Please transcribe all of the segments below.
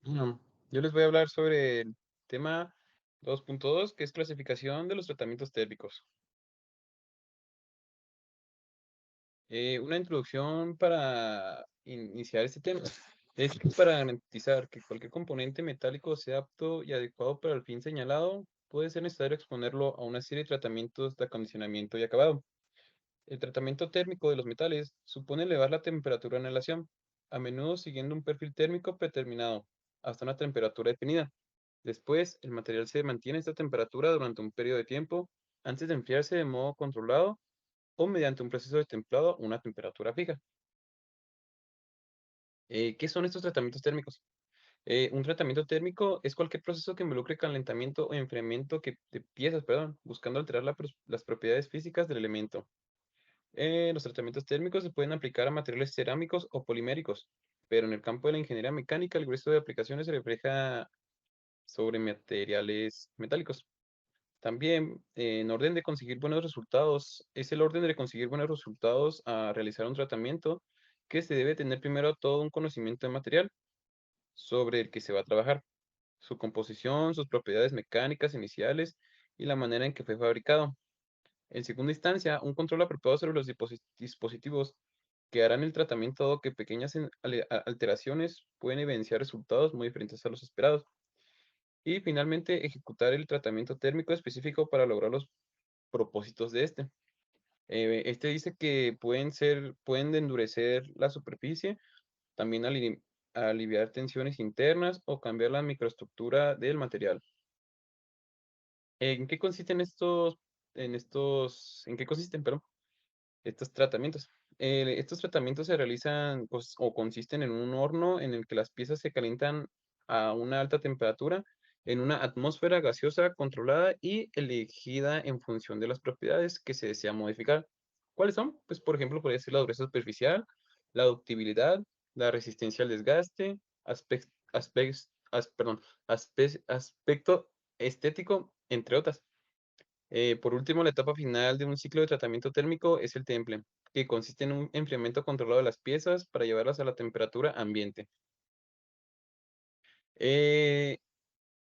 Bueno, yo les voy a hablar sobre el tema 2.2, que es clasificación de los tratamientos térmicos. Una introducción para iniciar este tema es que para garantizar que cualquier componente metálico sea apto y adecuado para el fin señalado, puede ser necesario exponerlo a una serie de tratamientos de acondicionamiento y acabado. El tratamiento térmico de los metales supone elevar la temperatura en inhalación, a menudo siguiendo un perfil térmico predeterminado, hasta una temperatura definida. Después, el material se mantiene a esta temperatura durante un periodo de tiempo antes de enfriarse de modo controlado o mediante un proceso de templado a una temperatura fija. ¿Qué son estos tratamientos térmicos? Un tratamiento térmico es cualquier proceso que involucre calentamiento o enfriamiento de piezas, perdón, buscando alterar las propiedades físicas del elemento. Los tratamientos térmicos se pueden aplicar a materiales cerámicos o poliméricos, pero en el campo de la ingeniería mecánica el grueso de aplicaciones se refleja sobre materiales metálicos. También, en orden de conseguir buenos resultados, es el orden de conseguir buenos resultados a realizar un tratamiento que se debe tener primero todo un conocimiento de material sobre el que se va a trabajar, su composición, sus propiedades mecánicas iniciales y la manera en que fue fabricado. En segunda instancia, un control apropiado sobre los dispositivos que harán el tratamiento, dado que pequeñas alteraciones pueden evidenciar resultados muy diferentes a los esperados. Y finalmente, ejecutar el tratamiento térmico específico para lograr los propósitos de este. Este dice que pueden endurecer la superficie, también aliviar tensiones internas o cambiar la microestructura del material. ¿En qué consisten en qué consisten, perdón, estos tratamientos? Estos tratamientos se realizan o consisten en un horno en el que las piezas se calientan a una alta temperatura en una atmósfera gaseosa controlada y elegida en función de las propiedades que se desea modificar. ¿Cuáles son? Pues, por ejemplo, podría ser la dureza superficial, la ductibilidad, la resistencia al desgaste, aspecto estético, entre otras. Por último, la etapa final de un ciclo de tratamiento térmico es el temple, que consiste en un enfriamiento controlado de las piezas para llevarlas a la temperatura ambiente. Eh,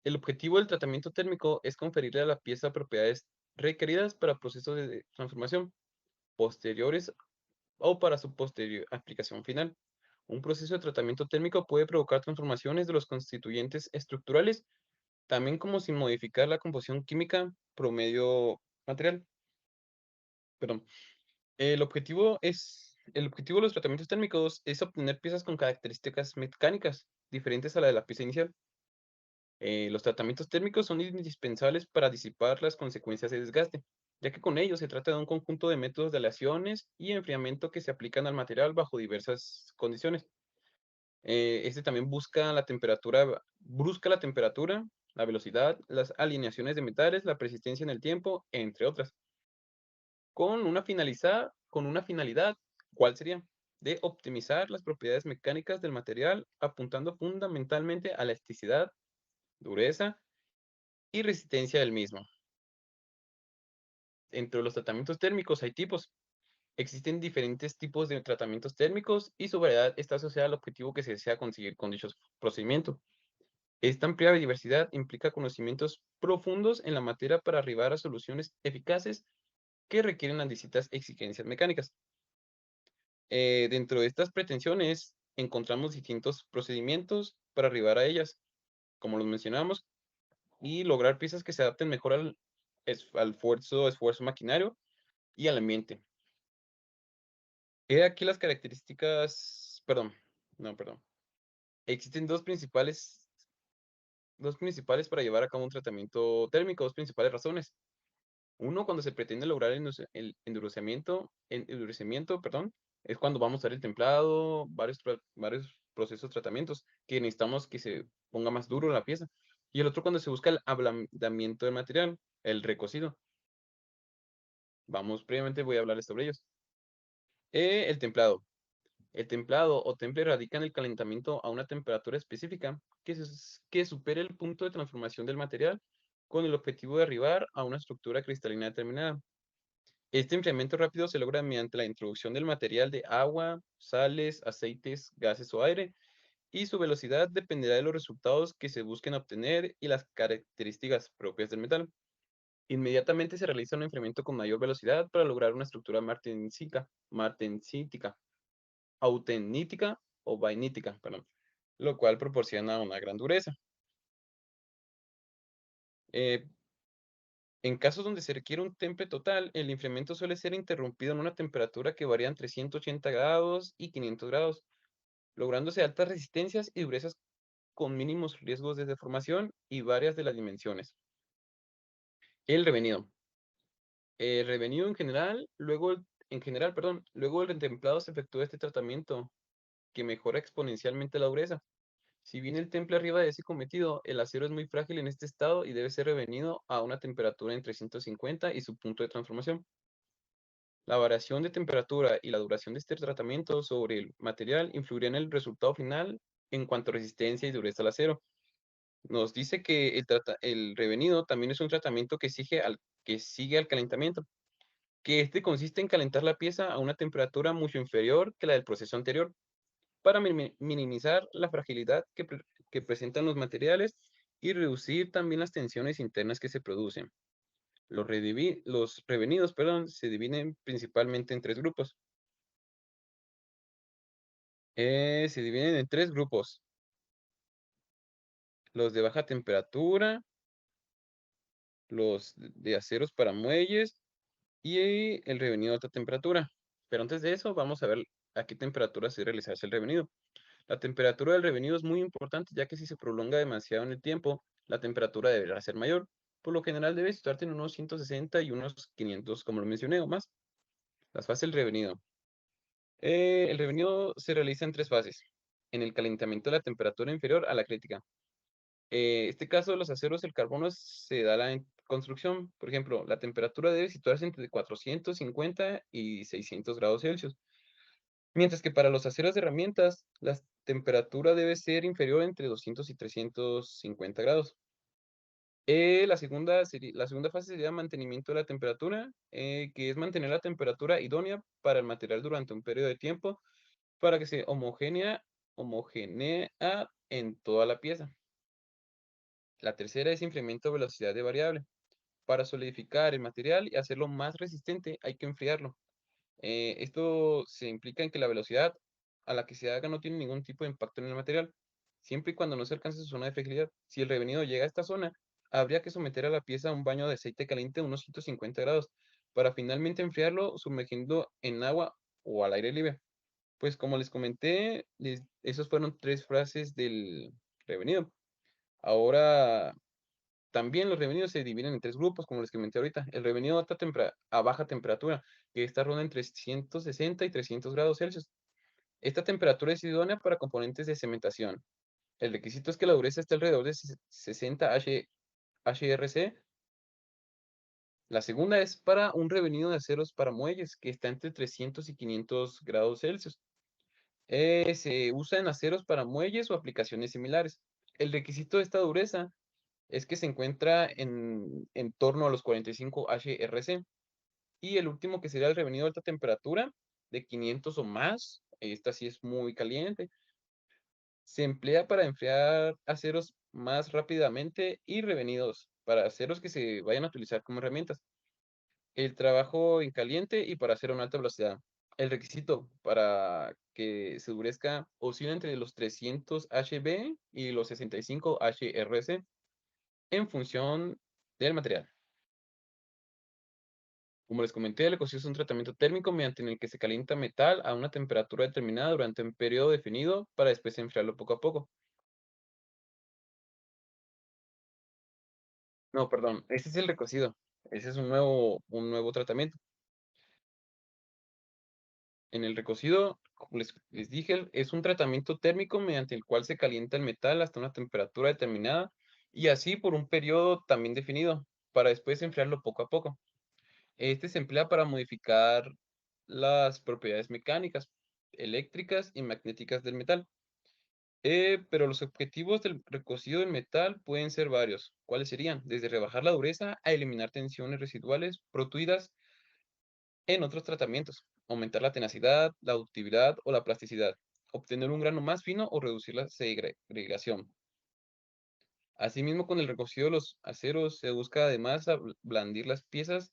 el objetivo del tratamiento térmico es conferirle a la pieza propiedades requeridas para procesos de transformación posteriores o para su posterior aplicación final. Un proceso de tratamiento térmico puede provocar transformaciones de los constituyentes estructurales, también como sin modificar la composición química promedio material. Perdón. El objetivo de los tratamientos térmicos es obtener piezas con características mecánicas diferentes a la de la pieza inicial. Los tratamientos térmicos son indispensables para disipar las consecuencias de desgaste, ya que con ellos se trata de un conjunto de métodos de aleaciones y enfriamiento que se aplican al material bajo diversas condiciones. Este también busca la temperatura, la velocidad, las alineaciones de metales, la persistencia en el tiempo, entre otras. Con una finalidad, ¿cuál sería? De optimizar las propiedades mecánicas del material, apuntando fundamentalmente a la elasticidad, dureza y resistencia del mismo. Entre los tratamientos térmicos hay tipos. Existen diferentes tipos de tratamientos térmicos y su variedad está asociada al objetivo que se desea conseguir con dichos procedimientos. Esta amplia diversidad implica conocimientos profundos en la materia para arribar a soluciones eficaces que requieren las distintas exigencias mecánicas. Dentro de estas pretensiones encontramos distintos procedimientos para arribar a ellas, como los mencionamos, y lograr piezas que se adapten mejor al esfuerzo maquinario y al ambiente. He aquí las características, perdón, no, perdón. Existen dos principales para llevar a cabo un tratamiento térmico, dos principales razones. Uno, cuando se pretende lograr el endurecimiento, perdón, es cuando vamos a usar el templado, varios procesos, tratamientos, que necesitamos que se ponga más duro la pieza. Y el otro, cuando se busca el ablandamiento del material, el recocido. Previamente voy a hablarles sobre ellos. El templado. El templado o temple radica en el calentamiento a una temperatura específica que supere el punto de transformación del material con el objetivo de arribar a una estructura cristalina determinada. Este enfriamiento rápido se logra mediante la introducción del material de agua, sales, aceites, gases o aire y su velocidad dependerá de los resultados que se busquen obtener y las características propias del metal. Inmediatamente se realiza un enfriamiento con mayor velocidad para lograr una estructura martensítica, autenítica o vainítica, perdón, lo cual proporciona una gran dureza. Eh, en casos donde se requiere un temple total, el enfriamiento suele ser interrumpido en una temperatura que varía entre 180 grados y 500 grados, lográndose altas resistencias y durezas con mínimos riesgos de deformación y varias de las dimensiones. El revenido. El revenido en general, perdón, luego el retemplado se efectúa este tratamiento que mejora exponencialmente la dureza. Si bien el temple arriba de ese cometido, el acero es muy frágil en este estado y debe ser revenido a una temperatura entre 150 y su punto de transformación. La variación de temperatura y la duración de este tratamiento sobre el material influirá en el resultado final en cuanto a resistencia y dureza al acero. Nos dice que el revenido también es un tratamiento que sigue al calentamiento, que este consiste en calentar la pieza a una temperatura mucho inferior que la del proceso anterior, para minimizar la fragilidad que presentan los materiales y reducir también las tensiones internas que se producen. Los revenidos, perdón, se dividen principalmente en tres grupos. Se dividen en tres grupos: los de baja temperatura, los de aceros para muelles y el revenido de alta temperatura. Pero antes de eso, vamos a ver a qué temperatura se debe realizarse el revenido. La temperatura del revenido es muy importante, ya que si se prolonga demasiado en el tiempo, la temperatura deberá ser mayor. Por lo general debe situarte en unos 160 y unos 500, como lo mencioné, o más. Las fases del revenido. El revenido se realiza en tres fases. En el calentamiento de la temperatura inferior a la crítica. Este caso de los aceros, el carbono se da la construcción. Por ejemplo, la temperatura debe situarse entre 450 y 600 grados Celsius. Mientras que para los aceros de herramientas, la temperatura debe ser inferior entre 200 y 350 grados. La segunda fase sería mantenimiento de la temperatura, que es mantener la temperatura idónea para el material durante un periodo de tiempo para que se homogenea en toda la pieza. La tercera es incremento de velocidad de variable. Para solidificar el material y hacerlo más resistente, hay que enfriarlo. Esto se implica en que la velocidad a la que se haga no tiene ningún tipo de impacto en el material, siempre y cuando no se alcance su zona de fragilidad. Si el revenido llega a esta zona, habría que someter a la pieza a un baño de aceite caliente a unos 150 grados para finalmente enfriarlo sumergiendo en agua o al aire libre. Pues como les comenté, esos fueron tres frases del revenido. Ahora, también los revenidos se dividen en tres grupos, como les comenté ahorita. El revenido a baja temperatura, que está ronda entre 160 y 300 grados Celsius. Esta temperatura es idónea para componentes de cementación. El requisito es que la dureza esté alrededor de 60 HRC. La segunda es para un revenido de aceros para muelles, que está entre 300 y 500 grados Celsius. Se usa en aceros para muelles o aplicaciones similares. El requisito de esta dureza es que se encuentra en torno a los 45 HRC. Y el último, que sería el revenido de alta temperatura, de 500 o más. Esta sí es muy caliente. Se emplea para enfriar aceros más rápidamente y revenidos para aceros que se vayan a utilizar como herramientas. El trabajo en caliente y para acero en alta velocidad. El requisito para que se endurezca oscila entre los 300 HB y los 65 HRC en función del material. Como les comenté, el cocido es un tratamiento térmico mediante el que se calienta metal a una temperatura determinada durante un periodo definido para después enfriarlo poco a poco. No, perdón, ese es el recocido. Ese es un nuevo tratamiento. En el recocido, como les dije, es un tratamiento térmico mediante el cual se calienta el metal hasta una temperatura determinada y así por un periodo también definido, para después enfriarlo poco a poco. Este se emplea para modificar las propiedades mecánicas, eléctricas y magnéticas del metal. Pero los objetivos del recocido del metal pueden ser varios. ¿Cuáles serían? Desde rebajar la dureza a eliminar tensiones residuales producidas en otros tratamientos, aumentar la tenacidad, la ductibilidad o la plasticidad, obtener un grano más fino o reducir la segregación. Asimismo, con el recocido de los aceros se busca además blandir las piezas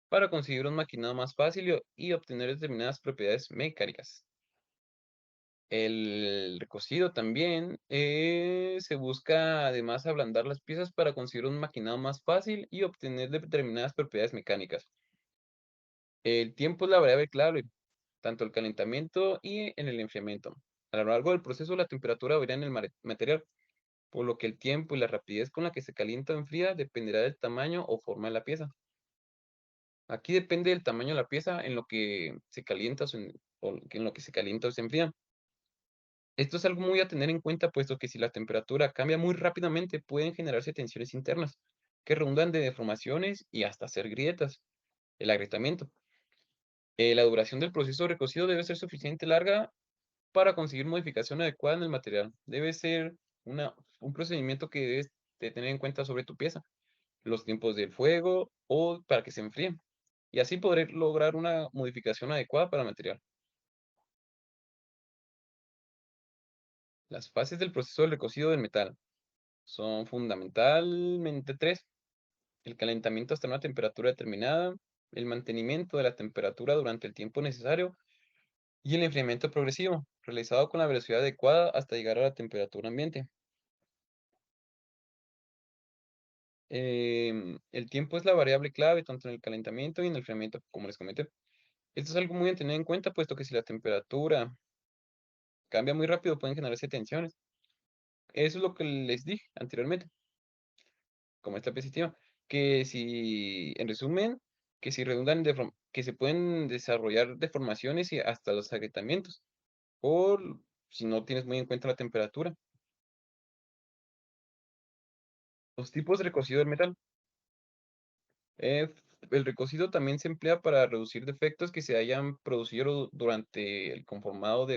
para conseguir un maquinado más fácil y obtener determinadas propiedades mecánicas. El recocido también se busca además ablandar las piezas para conseguir un maquinado más fácil y obtener determinadas propiedades mecánicas. El tiempo es la variable clave, tanto el calentamiento y en el enfriamiento. A lo largo del proceso, la temperatura varía en el material, por lo que el tiempo y la rapidez con la que se calienta o enfría dependerá del tamaño o forma de la pieza. Aquí depende del tamaño de la pieza en lo que se calienta o en lo que se calienta o se enfría. Esto es algo muy a tener en cuenta, puesto que si la temperatura cambia muy rápidamente, pueden generarse tensiones internas que redundan de deformaciones y hasta hacer grietas. El agrietamiento. La duración del proceso de recocido debe ser suficiente larga para conseguir modificación adecuada en el material. Debe ser un procedimiento que debes de tener en cuenta sobre tu pieza, los tiempos del fuego o para que se enfríe, y así poder lograr una modificación adecuada para el material. Las fases del proceso de recocido del metal son fundamentalmente tres: el calentamiento hasta una temperatura determinada, el mantenimiento de la temperatura durante el tiempo necesario y el enfriamiento progresivo, realizado con la velocidad adecuada hasta llegar a la temperatura ambiente. El tiempo es la variable clave tanto en el calentamiento y en el enfriamiento, como les comenté. Esto es algo muy a tener en cuenta, puesto que si la temperatura cambia muy rápido, pueden generarse tensiones. Eso es lo que les dije anteriormente, como esta positiva, que si, en resumen, que si redundan que se pueden desarrollar deformaciones y hasta los agrietamientos, por si no tienes muy en cuenta la temperatura. Los tipos de recocido del metal. Eh, el recocido también se emplea para reducir defectos que se hayan producido durante el conformado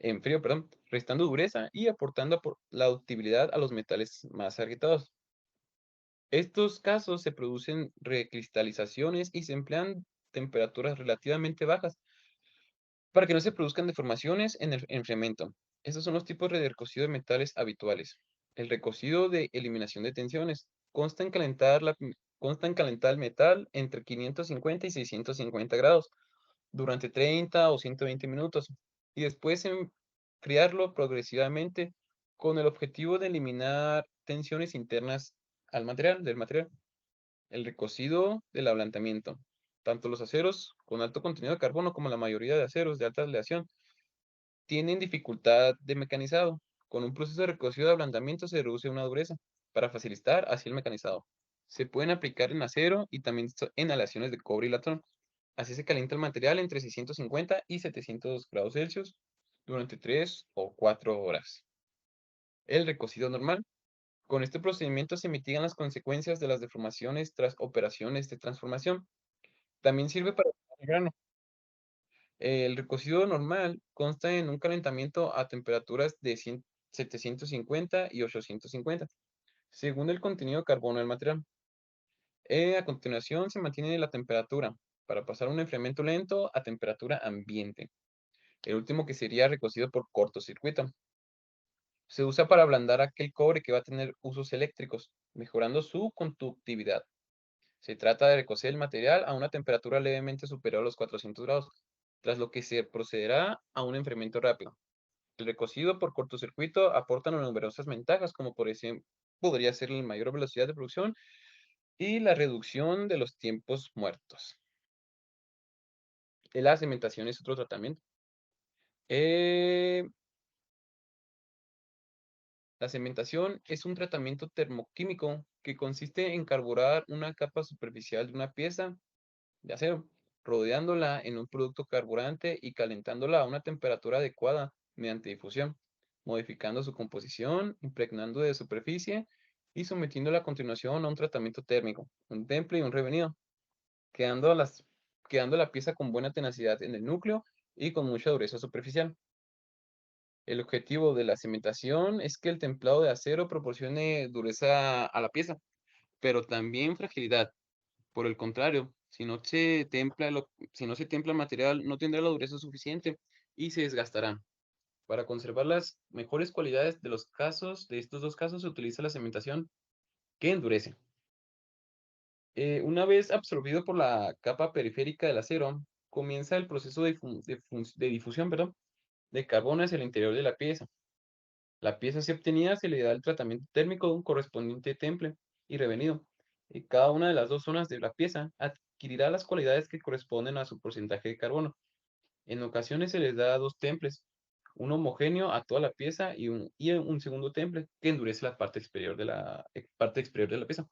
en frío, perdón, restando dureza y aportando la ductibilidad a los metales más agrietados. Estos casos se producen recristalizaciones y se emplean temperaturas relativamente bajas para que no se produzcan deformaciones en el enfriamiento. Estos son los tipos de recocido de metales habituales. El recocido de eliminación de tensiones consta en calentar el metal entre 550 y 650 grados durante 30 o 120 minutos y después enfriarlo progresivamente con el objetivo de eliminar tensiones internas del material. El recocido del ablandamiento. Tanto los aceros con alto contenido de carbono como la mayoría de aceros de alta aleación tienen dificultad de mecanizado. Con un proceso de recocido de ablandamiento se reduce una dureza para facilitar así el mecanizado. Se pueden aplicar en acero y también en aleaciones de cobre y latón. Así se calienta el material entre 650 y 700 grados Celsius durante 3 o 4 horas. El recocido normal. Con este procedimiento se mitigan las consecuencias de las deformaciones tras operaciones de transformación. También sirve para el grano. El recocido normal consta en un calentamiento a temperaturas de 750 y 850, según el contenido de carbono del material. A continuación se mantiene la temperatura para pasar a un enfriamiento lento a temperatura ambiente. El último, que sería recocido por cortocircuito, se usa para ablandar aquel cobre que va a tener usos eléctricos, mejorando su conductividad. Se trata de recocer el material a una temperatura levemente superior a los 400 grados, tras lo que se procederá a un enfriamiento rápido. El recocido por cortocircuito aporta numerosas ventajas, como por ejemplo podría ser la mayor velocidad de producción y la reducción de los tiempos muertos. La cementación es otro tratamiento. Eh, la cementación es un tratamiento termoquímico que consiste en carburar una capa superficial de una pieza de acero, rodeándola en un producto carburante y calentándola a una temperatura adecuada mediante difusión, modificando su composición, impregnando de superficie y sometiéndola a continuación a un tratamiento térmico, un temple y un revenido, quedando, quedando la pieza con buena tenacidad en el núcleo y con mucha dureza superficial. El objetivo de la cimentación es que el templado de acero proporcione dureza a la pieza, pero también fragilidad. Por el contrario, si no se templa el material, no tendrá la dureza suficiente y se desgastarán. Para conservar las mejores cualidades de estos dos casos se utiliza la cementación que endurece. Una vez absorbido por la capa periférica del acero, comienza el proceso de difusión, perdón, de carbono hacia el interior de la pieza. La pieza así obtenida se le da el tratamiento térmico de un correspondiente temple y revenido. Y cada una de las dos zonas de la pieza adquirirá las cualidades que corresponden a su porcentaje de carbono. En ocasiones se les da dos temples, un homogéneo a toda la pieza y un segundo temple que endurece la parte exterior parte exterior de la pieza.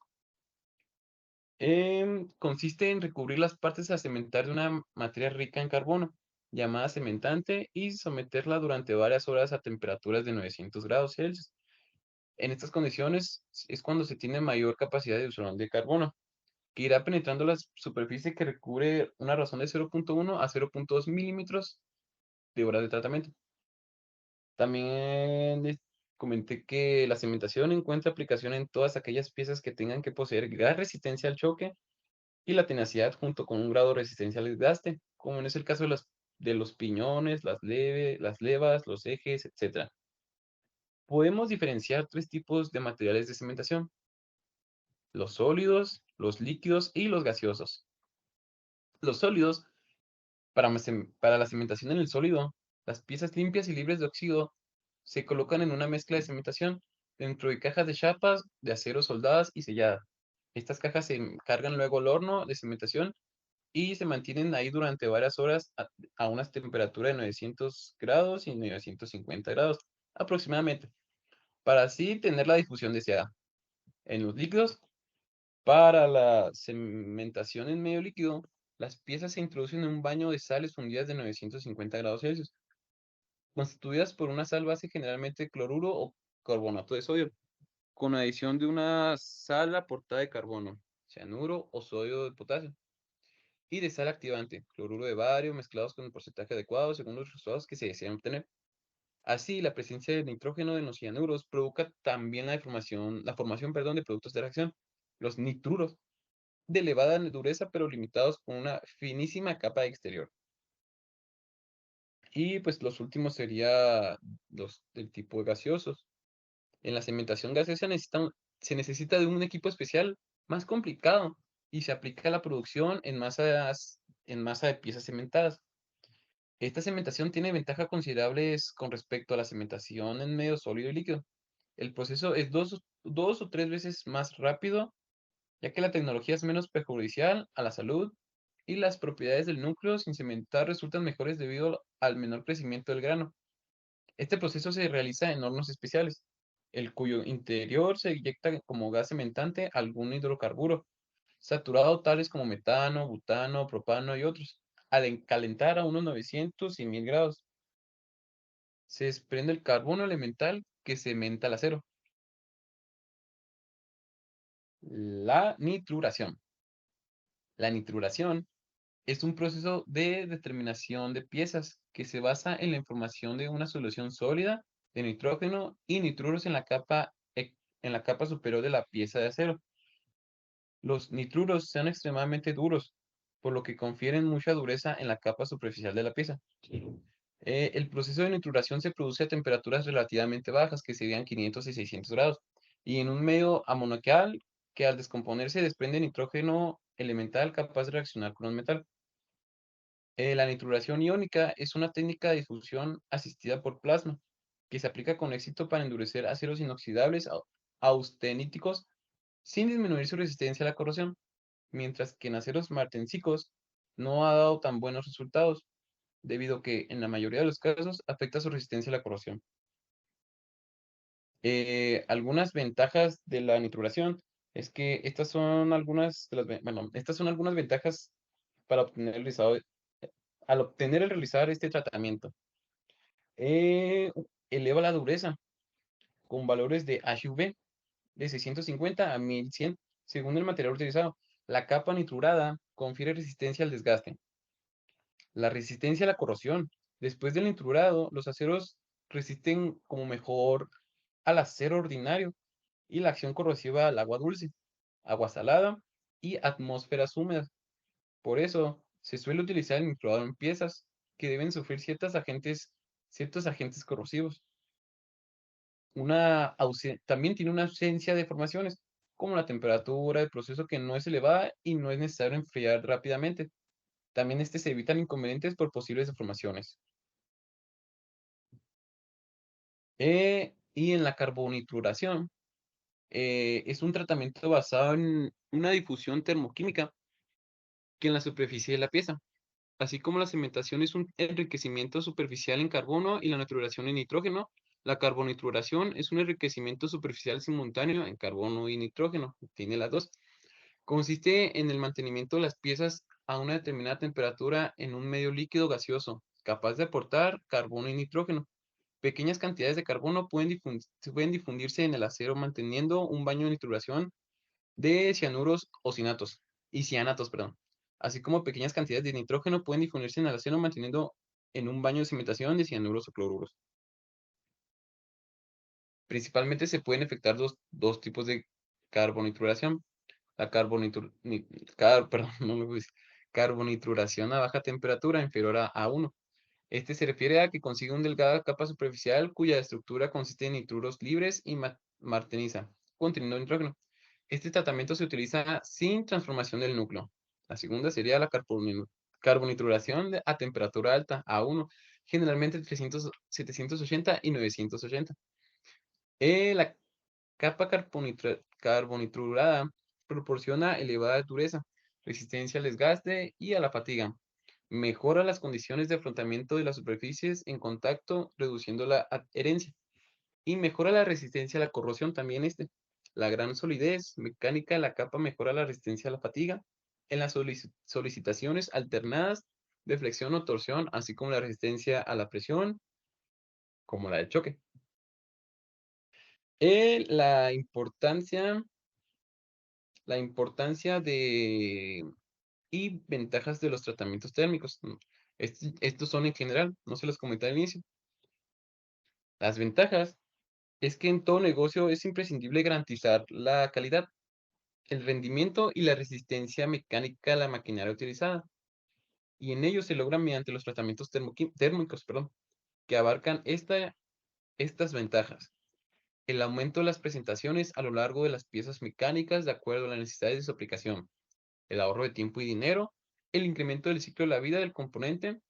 Consiste en recubrir las partes a cementar de una materia rica en carbono, llamada cementante, y someterla durante varias horas a temperaturas de 900 grados Celsius. En estas condiciones es cuando se tiene mayor capacidad de absorción de carbono, que irá penetrando la superficie que recubre una razón de 0,1 a 0,2 milímetros de horas de tratamiento. También les comenté que la cementación encuentra aplicación en todas aquellas piezas que tengan que poseer gran resistencia al choque y la tenacidad junto con un grado de resistencia al desgaste, como es el caso de los piñones, las levas, los ejes, etc. Podemos diferenciar tres tipos de materiales de cementación: los sólidos, los líquidos y los gaseosos. Los sólidos, para la cementación en el sólido, las piezas limpias y libres de óxido se colocan en una mezcla de cementación dentro de cajas de chapas de acero soldadas y selladas. Estas cajas se cargan luego al horno de cementación y se mantienen ahí durante varias horas a una temperatura de 900 grados y 950 grados aproximadamente, para así tener la difusión deseada. En los líquidos, para la cementación en medio líquido, las piezas se introducen en un baño de sales fundidas de 950 grados Celsius, constituidas por una sal base, generalmente cloruro o carbonato de sodio, con adición de una sal aportada de carbono, cianuro o sodio de potasio, y de sal activante, cloruro de bario, mezclados con el porcentaje adecuado según los resultados que se desean obtener. Así, la presencia de nitrógeno en los cianuros provoca también la formación, perdón, de productos de reacción, los nitruros, de elevada dureza pero limitados con una finísima capa exterior. Y pues los últimos serían los del tipo gaseosos. En la cementación gaseosa se necesita de un equipo especial más complicado y se aplica a la producción en masa de piezas cementadas. Esta cementación tiene ventajas considerables con respecto a la cementación en medio sólido y líquido. El proceso es dos o tres veces más rápido, ya que la tecnología es menos perjudicial a la salud y las propiedades del núcleo sin cementar resultan mejores debido al menor crecimiento del grano. Este proceso se realiza en hornos especiales, el cuyo interior se inyecta como gas cementante algún hidrocarburo saturado, tales como metano, butano, propano y otros. Al calentar a unos 900 y 1000 grados, se desprende el carbono elemental que cementa el acero. La nitruración. La nitruración es un proceso de determinación de piezas que se basa en la información de una solución sólida de nitrógeno y nitruros en la capa superior de la pieza de acero. Los nitruros son extremadamente duros, por lo que confieren mucha dureza en la capa superficial de la pieza. El proceso de nitruración se produce a temperaturas relativamente bajas, que serían 500 y 600 grados, y en un medio amoniacal que al descomponerse desprende nitrógeno elemental capaz de reaccionar con un metal. La nitruración iónica es una técnica de difusión asistida por plasma, que se aplica con éxito para endurecer aceros inoxidables austeníticos sin disminuir su resistencia a la corrosión, mientras que en aceros martensicos no ha dado tan buenos resultados, debido a que en la mayoría de los casos afecta su resistencia a la corrosión. Algunas ventajas de la nitruración es que estas son algunas ventajas para obtener al obtener el realizar este tratamiento. Eleva la dureza con valores de HV de 650 a 1100 según el material utilizado. La capa nitrurada confiere resistencia al desgaste. La resistencia a la corrosión. Después del nitrurado, los aceros resisten como mejor al acero ordinario y la acción corrosiva al agua dulce, agua salada y atmósferas húmedas. Por eso, se suele utilizar el nitrurado en piezas que deben sufrir ciertos agentes corrosivos. También tiene una ausencia de formaciones, como la temperatura del proceso que no es elevada y no es necesario enfriar rápidamente. También se evitan inconvenientes por posibles deformaciones. Y en la carbonituración, es un tratamiento basado en una difusión termoquímica que en la superficie de la pieza, así como la cementación es un enriquecimiento superficial en carbono y la naturación en nitrógeno. La carbonituración es un enriquecimiento superficial simultáneo en carbono y nitrógeno, tiene las dos. Consiste en el mantenimiento de las piezas a una determinada temperatura en un medio líquido gaseoso, capaz de aportar carbono y nitrógeno. Pequeñas cantidades de carbono pueden difundirse en el acero manteniendo un baño de nituración de cianuros o cianatos, perdón. Así como pequeñas cantidades de nitrógeno pueden difundirse en el acero manteniendo en un baño de cimentación de cianuros o cloruros. Principalmente se pueden efectuar dos tipos de carbonituración. La perdón, no me puse. Carbonituración a baja temperatura inferior a 1. Este se refiere a que consigue una delgada capa superficial cuya estructura consiste en nitruros libres y marteniza, conteniendo nitrógeno. Este tratamiento se utiliza sin transformación del núcleo. La segunda sería la carbonituración a temperatura alta, A1, generalmente 780 y 980. La capa carbonitrurada proporciona elevada dureza, resistencia al desgaste y a la fatiga. Mejora las condiciones de afrontamiento de las superficies en contacto, reduciendo la adherencia. Y mejora la resistencia a la corrosión también La gran solidez mecánica de la capa mejora la resistencia a la fatiga en las solicitaciones alternadas de flexión o torsión, así como la resistencia a la presión, como la del choque. La importancia y ventajas de los tratamientos térmicos. Estos son en general, no se los comenté al inicio. Las ventajas es que en todo negocio es imprescindible garantizar la calidad, el rendimiento y la resistencia mecánica a la maquinaria utilizada. Y en ello se logra mediante los tratamientos térmicos, perdón, que abarcan estas ventajas. El aumento de las presentaciones a lo largo de las piezas mecánicas de acuerdo a las necesidades de su aplicación. El ahorro de tiempo y dinero, el incremento del ciclo de la vida del componente,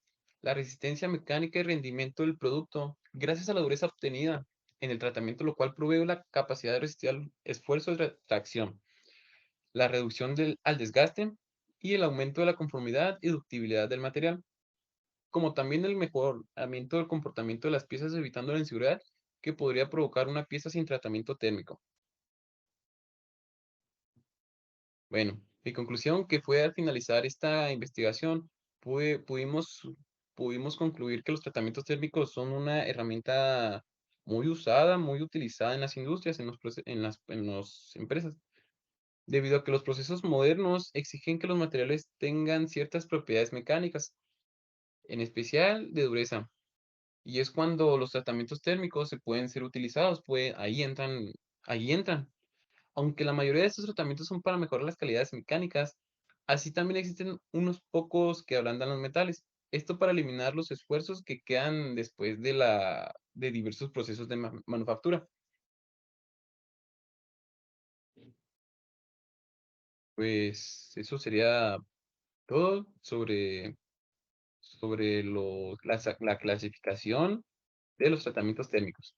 la resistencia mecánica y rendimiento del producto, gracias a la dureza obtenida en el tratamiento, lo cual provee la capacidad de resistir al esfuerzo de tracción, la reducción al desgaste y el aumento de la conformidad y ductibilidad del material, como también el mejoramiento del comportamiento de las piezas evitando la inseguridad que podría provocar una pieza sin tratamiento térmico. Bueno, mi conclusión que fue al finalizar esta investigación, pudimos, pudimos concluir que los tratamientos térmicos son una herramienta muy usada, muy utilizada en las industrias, en las empresas, debido a que los procesos modernos exigen que los materiales tengan ciertas propiedades mecánicas, en especial de dureza. Y es cuando los tratamientos térmicos se pueden ser utilizados, ahí entran. Aunque la mayoría de estos tratamientos son para mejorar las calidades mecánicas, así también existen unos pocos que ablandan los metales. Esto para eliminar los esfuerzos que quedan después de diversos procesos de manufactura. Pues eso sería todo sobre la clasificación de los tratamientos térmicos.